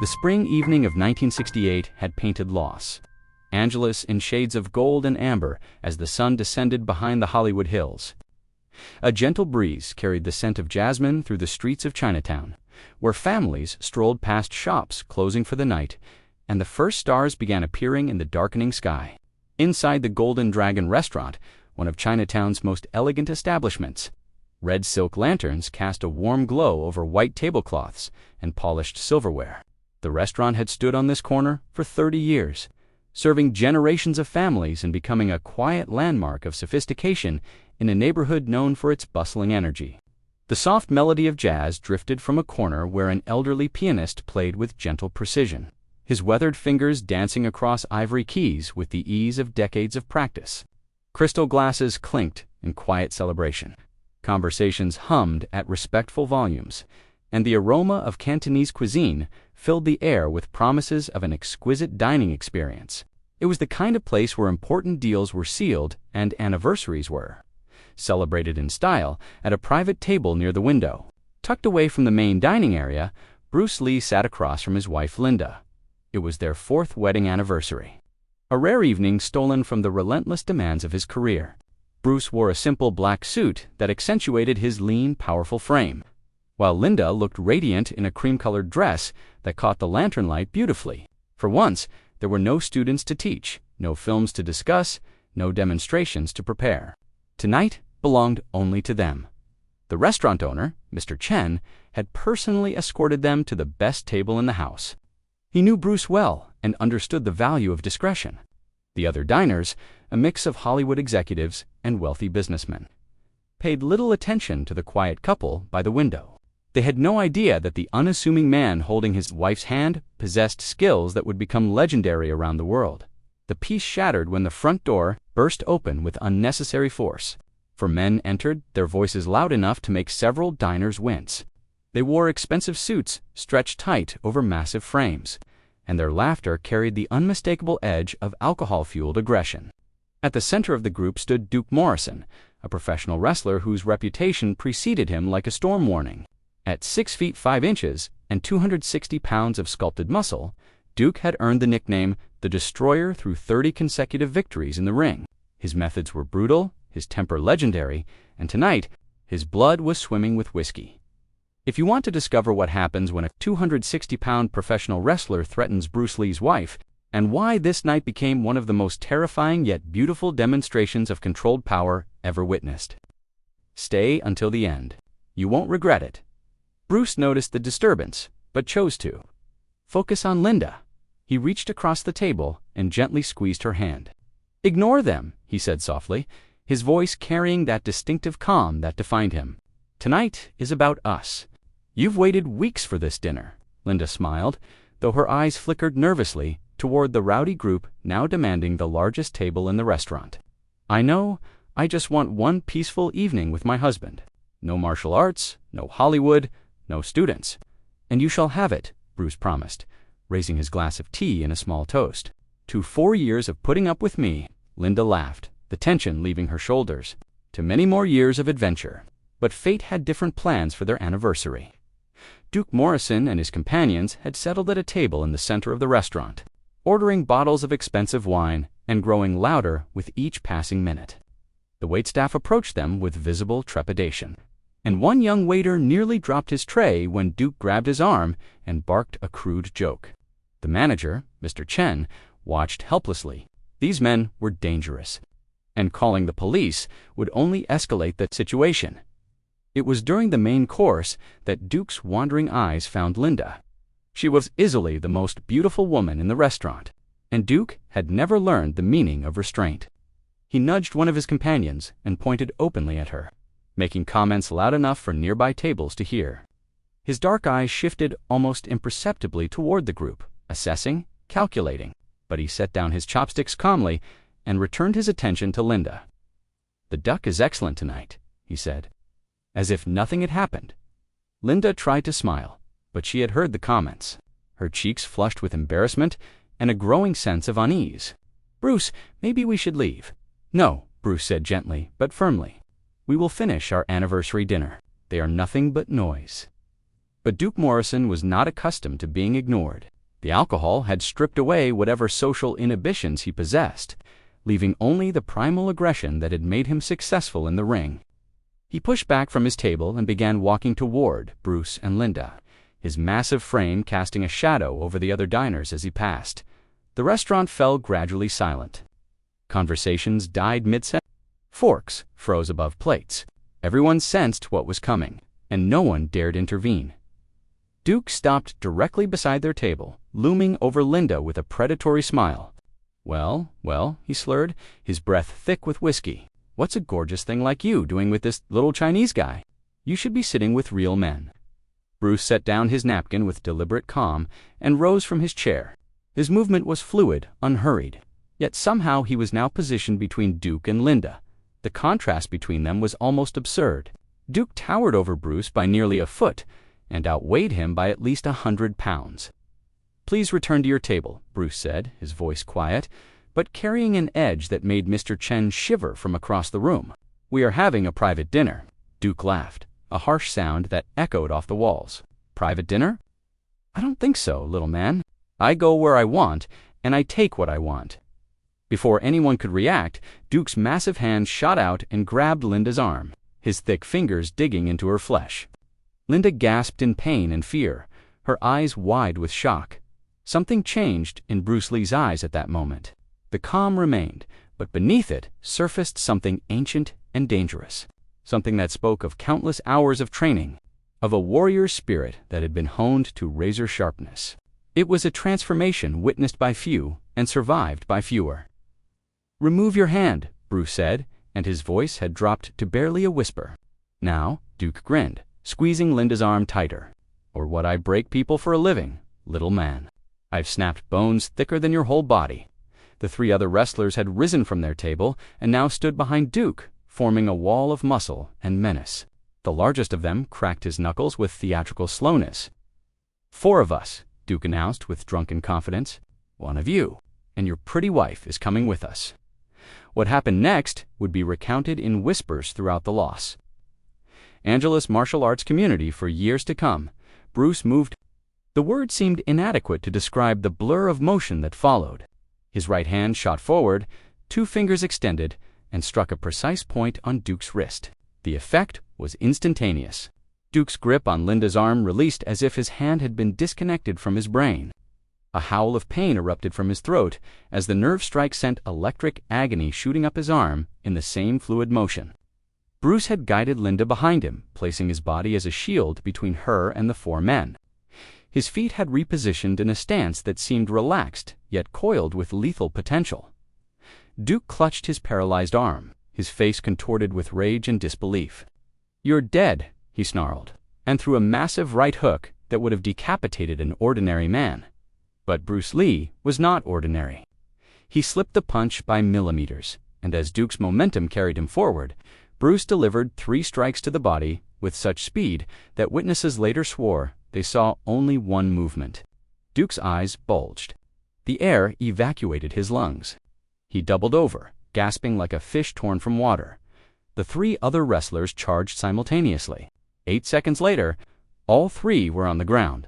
The spring evening of 1968 had painted loss, angelus in shades of gold and amber as the sun descended behind the Hollywood Hills. A gentle breeze carried the scent of jasmine through the streets of Chinatown, where families strolled past shops closing for the night, and the first stars began appearing in the darkening sky. Inside the Golden Dragon restaurant, one of Chinatown's most elegant establishments, red silk lanterns cast a warm glow over white tablecloths and polished silverware. The restaurant had stood on this corner for 30 years, serving generations of families and becoming a quiet landmark of sophistication in a neighborhood known for its bustling energy. The soft melody of jazz drifted from a corner where an elderly pianist played with gentle precision, his weathered fingers dancing across ivory keys with the ease of decades of practice. Crystal glasses clinked in quiet celebration. Conversations hummed at respectful volumes, and the aroma of Cantonese cuisine filled the air with promises of an exquisite dining experience. It was the kind of place where important deals were sealed and anniversaries were celebrated in style at a private table near the window. Tucked away from the main dining area, Bruce Lee sat across from his wife Linda. It was their 4th wedding anniversary, a rare evening stolen from the relentless demands of his career. Bruce wore a simple black suit that accentuated his lean, powerful frame, while Linda looked radiant in a cream-colored dress that caught the lantern light beautifully. For once, there were no students to teach, no films to discuss, no demonstrations to prepare. Tonight belonged only to them. The restaurant owner, Mr. Chen, had personally escorted them to the best table in the house. He knew Bruce well and understood the value of discretion. The other diners, a mix of Hollywood executives and wealthy businessmen, paid little attention to the quiet couple by the window. They had no idea that the unassuming man holding his wife's hand possessed skills that would become legendary around the world. The peace shattered when the front door burst open with unnecessary force. For men entered, their voices loud enough to make several diners wince. They wore expensive suits stretched tight over massive frames, and their laughter carried the unmistakable edge of alcohol-fueled aggression. At the center of the group stood Duke Morrison, a professional wrestler whose reputation preceded him like a storm warning. At 6 feet 5 inches and 260 pounds of sculpted muscle, Duke had earned the nickname the Destroyer through 30 consecutive victories in the ring. His methods were brutal, his temper legendary, and tonight, his blood was swimming with whiskey. If you want to discover what happens when a 260-pound professional wrestler threatens Bruce Lee's wife, and why this night became one of the most terrifying yet beautiful demonstrations of controlled power ever witnessed, stay until the end. You won't regret it. Bruce noticed the disturbance, but chose to focus on Linda. He reached across the table and gently squeezed her hand. "Ignore them," he said softly, his voice carrying that distinctive calm that defined him. "Tonight is about us. You've waited weeks for this dinner." Linda smiled, though her eyes flickered nervously toward the rowdy group now demanding the largest table in the restaurant. "I know. I just want one peaceful evening with my husband. No martial arts, no Hollywood, no students." "And you shall have it," Bruce promised, raising his glass of tea in a small toast. "To 4 years of putting up with me," Linda laughed, the tension leaving her shoulders. "To many more years of adventure." But fate had different plans for their anniversary. Duke Morrison and his companions had settled at a table in the center of the restaurant, ordering bottles of expensive wine and growing louder with each passing minute. The waitstaff approached them with visible trepidation, and one young waiter nearly dropped his tray when Duke grabbed his arm and barked a crude joke. The manager, Mr. Chen, watched helplessly. These men were dangerous, and calling the police would only escalate the situation. It was during the main course that Duke's wandering eyes found Linda. She was easily the most beautiful woman in the restaurant, and Duke had never learned the meaning of restraint. He nudged one of his companions and pointed openly at her, making comments loud enough for nearby tables to hear. His dark eyes shifted almost imperceptibly toward the group, assessing, calculating, but he set down his chopsticks calmly and returned his attention to Linda. "The duck is excellent tonight," he said, as if nothing had happened. Linda tried to smile, but she had heard the comments. Her cheeks flushed with embarrassment and a growing sense of unease. "Bruce, maybe we should leave." "No," Bruce said gently but firmly. "We will finish our anniversary dinner. They are nothing but noise." But Duke Morrison was not accustomed to being ignored. The alcohol had stripped away whatever social inhibitions he possessed, leaving only the primal aggression that had made him successful in the ring. He pushed back from his table and began walking toward Bruce and Linda, his massive frame casting a shadow over the other diners as he passed. The restaurant fell gradually silent. Conversations died mid-sentence. Forks froze above plates. Everyone sensed what was coming, and no one dared intervene. Duke stopped directly beside their table, looming over Linda with a predatory smile. Well, he slurred, his breath thick with whiskey. What's a gorgeous thing like you doing with this little Chinese guy? You should be sitting with real men. Bruce set down his napkin with deliberate calm and rose from his chair. His movement was fluid, unhurried. Yet somehow he was now positioned between Duke and Linda. The contrast between them was almost absurd. Duke towered over Bruce by nearly a foot and outweighed him by at least 100 pounds. "Please return to your table," Bruce said, his voice quiet, but carrying an edge that made Mr. Chen shiver from across the room. "We are having a private dinner." Duke laughed, a harsh sound that echoed off the walls. "Private dinner?" "I don't think so, little man. I go where I want, and I take what I want." Before anyone could react, Duke's massive hand shot out and grabbed Linda's arm, his thick fingers digging into her flesh. Linda gasped in pain and fear, her eyes wide with shock. Something changed in Bruce Lee's eyes at that moment. The calm remained, but beneath it surfaced something ancient and dangerous. Something that spoke of countless hours of training, of a warrior's spirit that had been honed to razor sharpness. It was a transformation witnessed by few and survived by fewer. "Remove your hand," Bruce said, and his voice had dropped to barely a whisper. "Now," Duke grinned, squeezing Linda's arm tighter. "Or what I break people for a living, little man. I've snapped bones thicker than your whole body." The three other wrestlers had risen from their table and now stood behind Duke, forming a wall of muscle and menace. The largest of them cracked his knuckles with theatrical slowness. "4 of us," Duke announced with drunken confidence. "1 of you, and your pretty wife is coming with us." What happened next would be recounted in whispers throughout the loss. Angela's martial arts community for years to come. Bruce moved. The word seemed inadequate to describe the blur of motion that followed. His right hand shot forward, 2 fingers extended, and struck a precise point on Duke's wrist. The effect was instantaneous. Duke's grip on Linda's arm released as if his hand had been disconnected from his brain. A howl of pain erupted from his throat as the nerve strike sent electric agony shooting up his arm in the same fluid motion. Bruce had guided Linda behind him, placing his body as a shield between her and the 4 men. His feet had repositioned in a stance that seemed relaxed, yet coiled with lethal potential. Duke clutched his paralyzed arm, his face contorted with rage and disbelief. "You're dead," he snarled, and threw a massive right hook that would have decapitated an ordinary man. But Bruce Lee was not ordinary. He slipped the punch by millimeters, and as Duke's momentum carried him forward, Bruce delivered 3 strikes to the body with such speed that witnesses later swore they saw only one movement. Duke's eyes bulged. The air evacuated his lungs. He doubled over, gasping like a fish torn from water. The 3 other wrestlers charged simultaneously. 8 seconds later, all 3 were on the ground.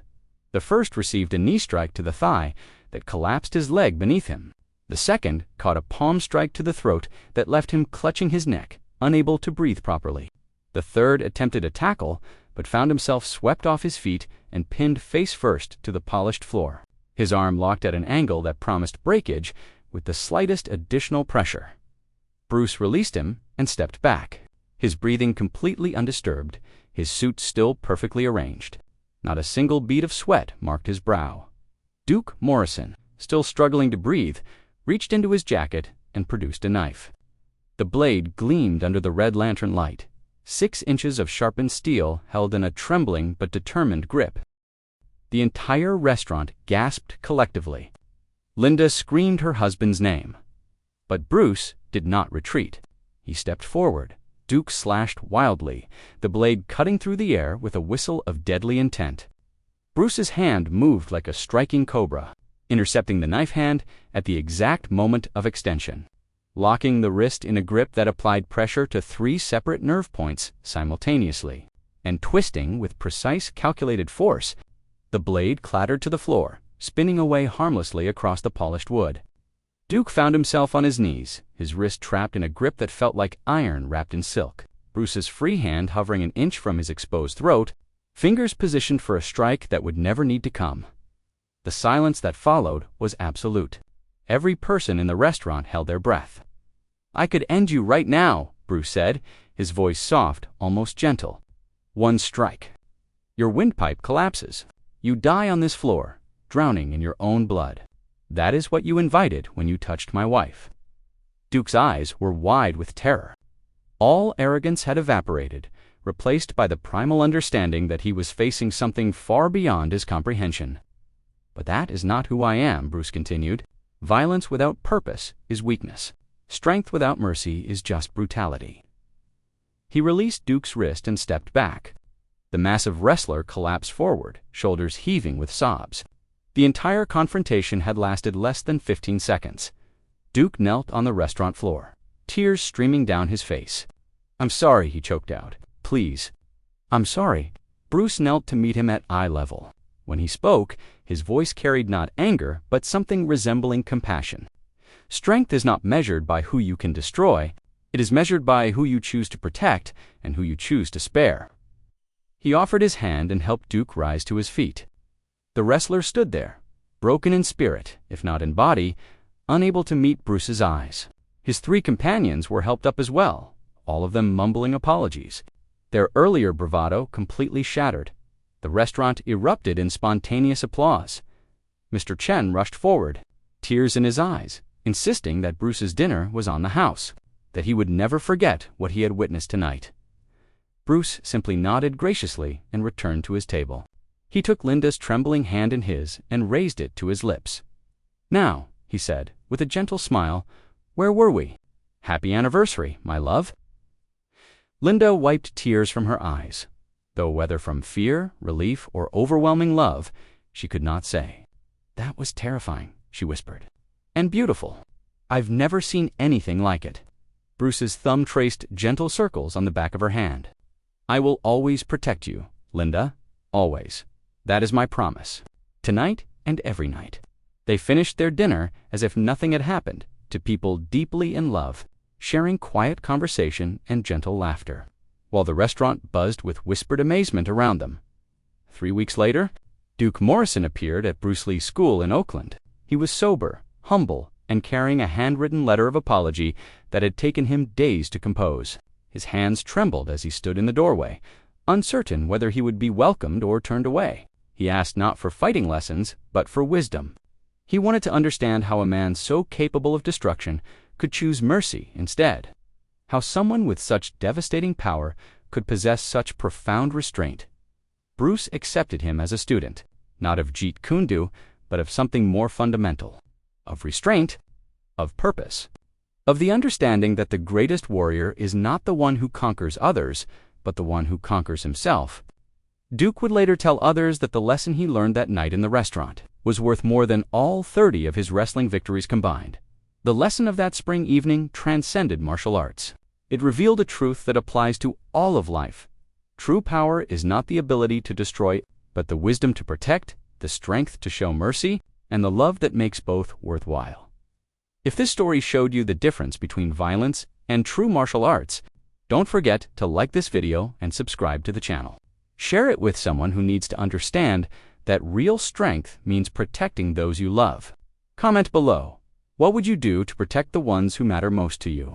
The first received a knee strike to the thigh that collapsed his leg beneath him. The second caught a palm strike to the throat that left him clutching his neck, unable to breathe properly. The third attempted a tackle, but found himself swept off his feet and pinned face first to the polished floor. His arm locked at an angle that promised breakage with the slightest additional pressure. Bruce released him and stepped back, his breathing completely undisturbed, his suit still perfectly arranged. Not a single bead of sweat marked his brow. Duke Morrison, still struggling to breathe, reached into his jacket and produced a knife. The blade gleamed under the red lantern light, 6 inches of sharpened steel held in a trembling but determined grip. The entire restaurant gasped collectively. Linda screamed her husband's name. But Bruce did not retreat. He stepped forward. Duke slashed wildly, the blade cutting through the air with a whistle of deadly intent. Bruce's hand moved like a striking cobra, intercepting the knife hand at the exact moment of extension, locking the wrist in a grip that applied pressure to 3 separate nerve points simultaneously. and twisting with precise calculated force, the blade clattered to the floor, spinning away harmlessly across the polished wood. Duke found himself on his knees, his wrist trapped in a grip that felt like iron wrapped in silk, Bruce's free hand hovering an inch from his exposed throat, fingers positioned for a strike that would never need to come. The silence that followed was absolute. Every person in the restaurant held their breath. "I could end you right now," Bruce said, his voice soft, almost gentle. "One strike. Your windpipe collapses. You die on this floor, drowning in your own blood. That is what you invited when you touched my wife." Duke's eyes were wide with terror. All arrogance had evaporated, replaced by the primal understanding that he was facing something far beyond his comprehension. "But that is not who I am," Bruce continued. "Violence without purpose is weakness. Strength without mercy is just brutality." He released Duke's wrist and stepped back. The massive wrestler collapsed forward, shoulders heaving with sobs. The entire confrontation had lasted less than 15 seconds. Duke knelt on the restaurant floor, tears streaming down his face. "I'm sorry," he choked out. "Please." "I'm sorry." Bruce knelt to meet him at eye level. When he spoke, his voice carried not anger, but something resembling compassion. Strength is not measured by who you can destroy. It is measured by who you choose to protect and who you choose to spare. He offered his hand and helped Duke rise to his feet. The wrestler stood there, broken in spirit, if not in body, unable to meet Bruce's eyes. His 3 companions were helped up as well, all of them mumbling apologies. Their earlier bravado completely shattered. The restaurant erupted in spontaneous applause. Mr. Chen rushed forward, tears in his eyes, insisting that Bruce's dinner was on the house, that he would never forget what he had witnessed tonight. Bruce simply nodded graciously and returned to his table. He took Linda's trembling hand in his and raised it to his lips. "Now," he said, with a gentle smile, "where were we? Happy anniversary, my love." Linda wiped tears from her eyes, though whether from fear, relief, or overwhelming love, she could not say. "That was terrifying," she whispered. "And beautiful. I've never seen anything like it." Bruce's thumb traced gentle circles on the back of her hand. "I will always protect you, Linda, always. That is my promise. Tonight and every night." They finished their dinner as if nothing had happened, to people deeply in love, sharing quiet conversation and gentle laughter, while the restaurant buzzed with whispered amazement around them. 3 weeks later, Duke Morrison appeared at BruceLee's school in Oakland. He was sober, humble, and carrying a handwritten letter of apology that had taken him days to compose. His hands trembled as he stood in the doorway, uncertain whether he would be welcomed or turned away. He asked not for fighting lessons, but for wisdom. He wanted to understand how a man so capable of destruction could choose mercy instead, how someone with such devastating power could possess such profound restraint. Bruce accepted him as a student, not of Jeet Kune Do, but of something more fundamental, of restraint, of purpose, of the understanding that the greatest warrior is not the one who conquers others, but the one who conquers himself. Duke would later tell others that the lesson he learned that night in the restaurant was worth more than all 30 of his wrestling victories combined. The lesson of that spring evening transcended martial arts. It revealed a truth that applies to all of life. True power is not the ability to destroy, but the wisdom to protect, the strength to show mercy, and the love that makes both worthwhile. If this story showed you the difference between violence and true martial arts, don't forget to like this video and subscribe to the channel. Share it with someone who needs to understand that real strength means protecting those you love. Comment below. What would you do to protect the ones who matter most to you?